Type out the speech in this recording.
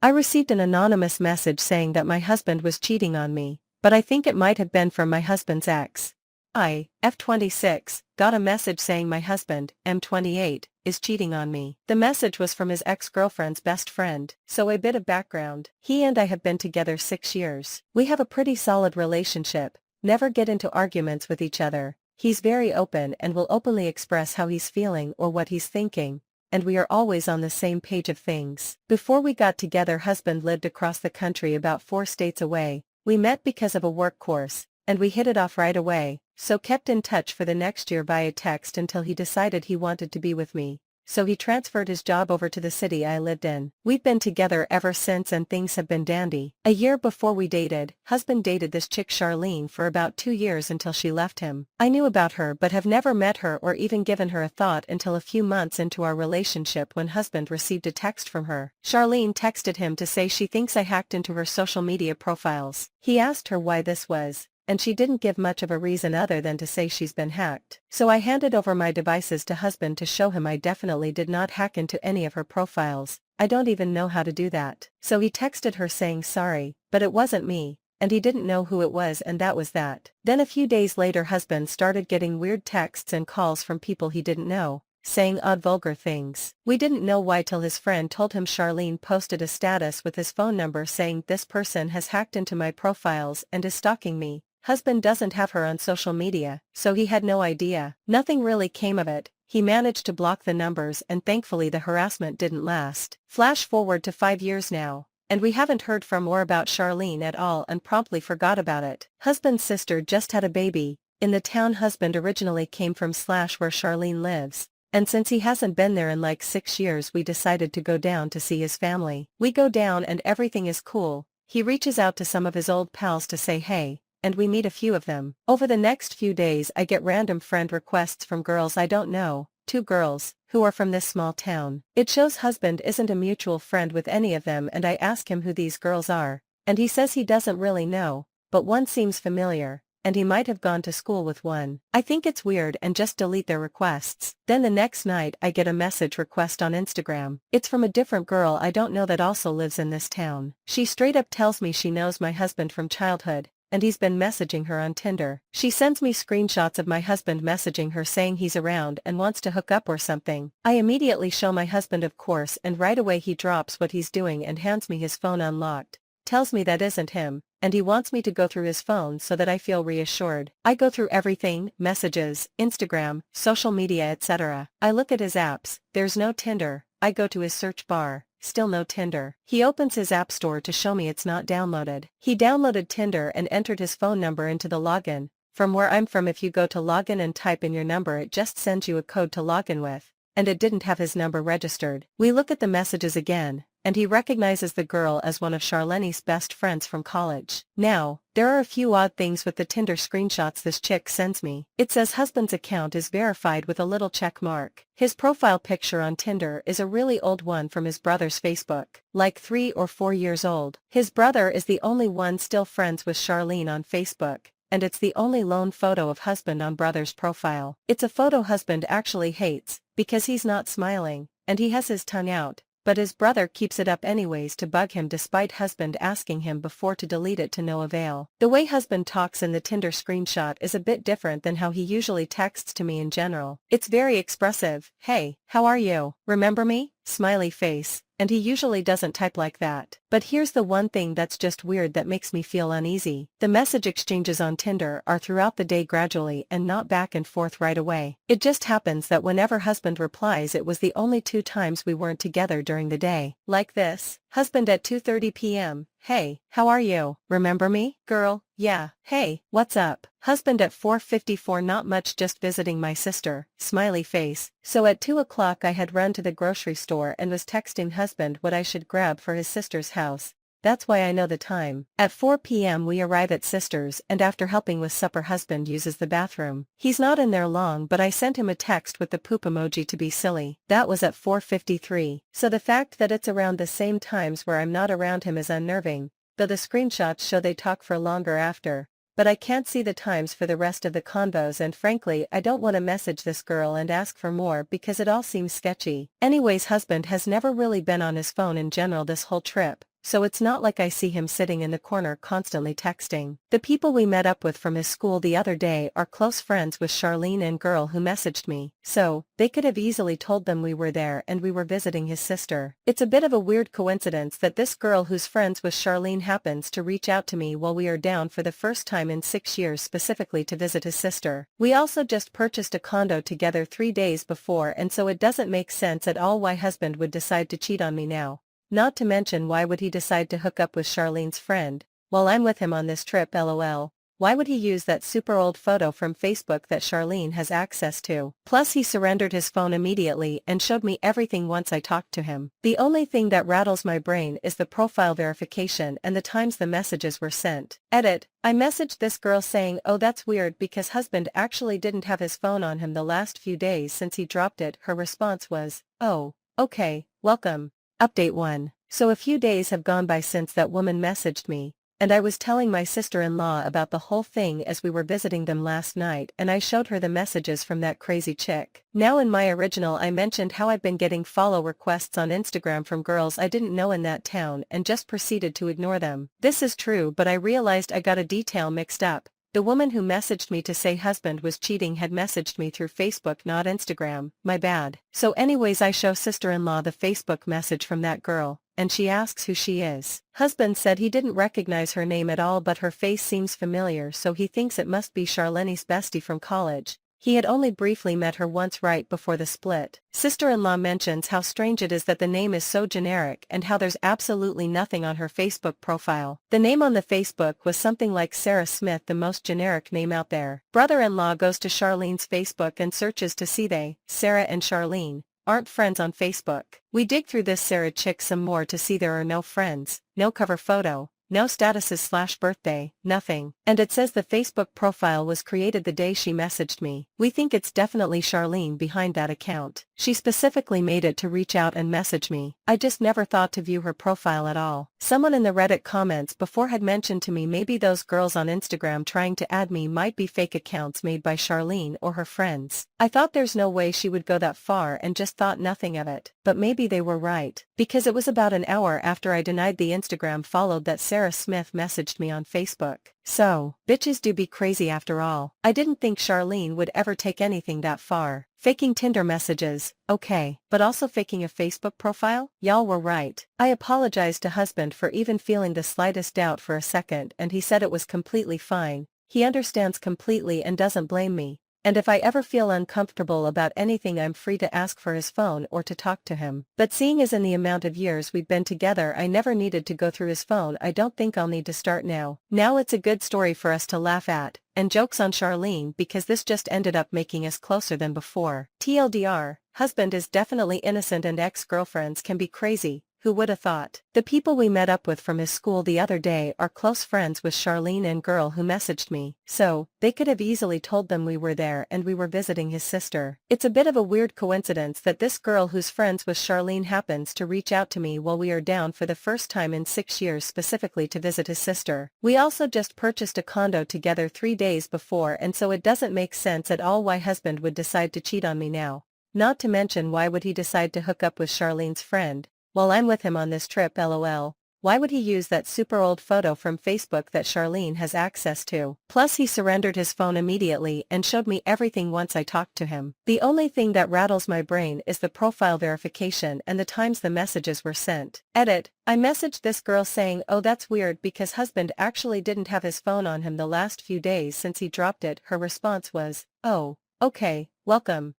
I received an anonymous message saying that my husband was cheating on me, but I think it might have been from my husband's ex. I, F26, got a message saying my husband, M28, is cheating on me. The message was from his ex-girlfriend's best friend. So a bit of background. He and I have been together 6 years. We have a pretty solid relationship, never get into arguments with each other. He's very open and will openly express how he's feeling or what he's thinking, and we are always on the same page of things. Before we got together, husband lived across the country about 4 states away. We met because of a work course, and we hit it off right away, so kept in touch for the next year via text until he decided he wanted to be with me. So he transferred his job over to the city I lived in. We've been together ever since and things have been dandy. A year before we dated, husband dated this chick Charlene for about 2 years until she left him. I knew about her but have never met her or even given her a thought until a few months into our relationship when husband received a text from her. Charlene texted him to say she thinks I hacked into her social media profiles. He asked her why this was, and she didn't give much of a reason other than to say she's been hacked. So I handed over my devices to husband to show him I definitely did not hack into any of her profiles. I don't even know how to do that. So he texted her saying sorry, but it wasn't me, and he didn't know who it was, and that was that. Then a few days later husband started getting weird texts and calls from people he didn't know, saying odd vulgar things. We didn't know why till his friend told him Charlene posted a status with his phone number saying this person has hacked into my profiles and is stalking me. Husband doesn't have her on social media, so he had no idea. Nothing really came of it. He managed to block the numbers and thankfully the harassment didn't last. Flash forward to 5 years now, and we haven't heard from or about Charlene at all and promptly forgot about it. Husband's sister just had a baby, in the town husband originally came from / where Charlene lives, and since he hasn't been there in like 6 years we decided to go down to see his family. We go down and everything is cool. He reaches out to some of his old pals to say hey, and we meet a few of them. Over the next few days I get random friend requests from girls I don't know, 2 girls, who are from this small town. It shows husband isn't a mutual friend with any of them and I ask him who these girls are, and he says he doesn't really know, but one seems familiar, and he might have gone to school with one. I think it's weird and just delete their requests. Then the next night I get a message request on Instagram. It's from a different girl I don't know that also lives in this town. She straight up tells me she knows my husband from childhood, and he's been messaging her on Tinder. She sends me screenshots of my husband messaging her saying he's around and wants to hook up or something. I immediately show my husband of course and right away he drops what he's doing and hands me his phone unlocked. Tells me that isn't him, and he wants me to go through his phone so that I feel reassured. I go through everything, messages, Instagram, social media etc. I look at his apps, there's no Tinder. I go to his search bar. Still no Tinder. He opens his app store to show me it's not downloaded. He downloaded Tinder and entered his phone number into the login. From where I'm from if you go to login and type in your number it just sends you a code to login with, and it didn't have his number registered. We look at the messages again, and he recognizes the girl as one of Charlene's best friends from college. Now, there are a few odd things with the Tinder screenshots this chick sends me. It says husband's account is verified with a little check mark. His profile picture on Tinder is a really old one from his brother's Facebook, like 3 or 4 years old. His brother is the only one still friends with Charlene on Facebook, and it's the only lone photo of husband on brother's profile. It's a photo husband actually hates, because he's not smiling, and he has his tongue out. But his brother keeps it up anyways to bug him despite husband asking him before to delete it to no avail. The way husband talks in the Tinder screenshot is a bit different than how he usually texts to me in general. It's very expressive. Hey, how are you? Remember me? Smiley face. And he usually doesn't type like that. But here's the one thing that's just weird that makes me feel uneasy. The message exchanges on Tinder are throughout the day gradually and not back and forth right away. It just happens that whenever husband replies it was the only 2 times we weren't together during the day. Like this. Husband at 2:30 p.m. Hey, how are you? Remember me? Girl, yeah. Hey, what's up? Husband at 4:54 not much just visiting my sister, smiley face. So at 2 o'clock I had run to the grocery store and was texting husband what I should grab for his sister's house. That's why I know the time. At 4 p.m. we arrive at sister's and after helping with supper husband uses the bathroom. He's not in there long but I sent him a text with the poop emoji to be silly. That was at 4:53. So the fact that it's around the same times where I'm not around him is unnerving, though the screenshots show they talk for longer after. But I can't see the times for the rest of the convos and frankly I don't want to message this girl and ask for more because it all seems sketchy. Anyways husband has never really been on his phone in general this whole trip, so it's not like I see him sitting in the corner constantly texting. The people we met up with from his school the other day are close friends with Charlene and girl who messaged me, so they could have easily told them we were there and we were visiting his sister. It's a bit of a weird coincidence that this girl who's friends with Charlene happens to reach out to me while we are down for the first time in 6 years specifically to visit his sister. We also just purchased a condo together 3 days before, and so it doesn't make sense at all why husband would decide to cheat on me now. Not to mention, why would he decide to hook up with Charlene's friend while I'm with him on this trip, lol. Why would he use that super old photo from Facebook that Charlene has access to? Plus he surrendered his phone immediately and showed me everything once I talked to him. The only thing that rattles my brain is the profile verification and the times the messages were sent. Edit: I messaged this girl saying, oh that's weird because husband actually didn't have his phone on him the last few days since he dropped it. Her response was, oh, okay, welcome. Update 1. So a few days have gone by since that woman messaged me, and I was telling my sister-in-law about the whole thing as we were visiting them last night, and I showed her the messages from that crazy chick. Now in my original I mentioned how I've been getting follow requests on Instagram from girls I didn't know in that town and just proceeded to ignore them. This is true, but I realized I got a detail mixed up. The woman who messaged me to say husband was cheating had messaged me through Facebook, not Instagram. My bad. So anyways, I show sister-in-law the Facebook message from that girl, and she asks who she is. Husband said he didn't recognize her name at all, but her face seems familiar, so he thinks it must be Charlene's bestie from college. He had only briefly met her once right before the split. Sister-in-law mentions how strange it is that the name is so generic and how there's absolutely nothing on her Facebook profile. The name on the Facebook was something like Sarah Smith, the most generic name out there. Brother-in-law goes to Charlene's Facebook and searches to see they, Sarah and Charlene, aren't friends on Facebook. We dig through this Sarah chick some more to see there are no friends, no cover photo, no statuses/birthday, nothing. And it says the Facebook profile was created the day she messaged me. We think it's definitely Charlene behind that account. She specifically made it to reach out and message me. I just never thought to view her profile at all. Someone in the Reddit comments before had mentioned to me maybe those girls on Instagram trying to add me might be fake accounts made by Charlene or her friends. I thought there's no way she would go that far and just thought nothing of it. But maybe they were right, because it was about an hour after I denied the Instagram followed that Sarah Smith messaged me on Facebook. So, bitches do be crazy after all. I didn't think Charlene would ever take anything that far. Faking Tinder messages, okay, but also faking a Facebook profile? Y'all were right. I apologized to husband for even feeling the slightest doubt for a second, and he said it was completely fine. He understands completely and doesn't blame me. And if I ever feel uncomfortable about anything, I'm free to ask for his phone or to talk to him. But seeing as in the amount of years we've been together I never needed to go through his phone, I don't think I'll need to start now. Now it's a good story for us to laugh at, and jokes on Charlene because this just ended up making us closer than before. TLDR, husband is definitely innocent and ex-girlfriends can be crazy. Who woulda thought? The people we met up with from his school the other day are close friends with Charlene and girl who messaged me, so they could have easily told them we were there and we were visiting his sister. It's a bit of a weird coincidence that this girl who's friends with Charlene happens to reach out to me while we are down for the first time in 6 years specifically to visit his sister. We also just purchased a condo together 3 days before, and so it doesn't make sense at all why husband would decide to cheat on me now. Not to mention, why would he decide to hook up with Charlene's friend while I'm with him on this trip, lol. Why would he use that super old photo from Facebook that Charlene has access to? Plus he surrendered his phone immediately and showed me everything once I talked to him. The only thing that rattles my brain is the profile verification and the times the messages were sent. Edit: I messaged this girl saying, oh that's weird because husband actually didn't have his phone on him the last few days since he dropped it. Her response was, oh, okay, welcome.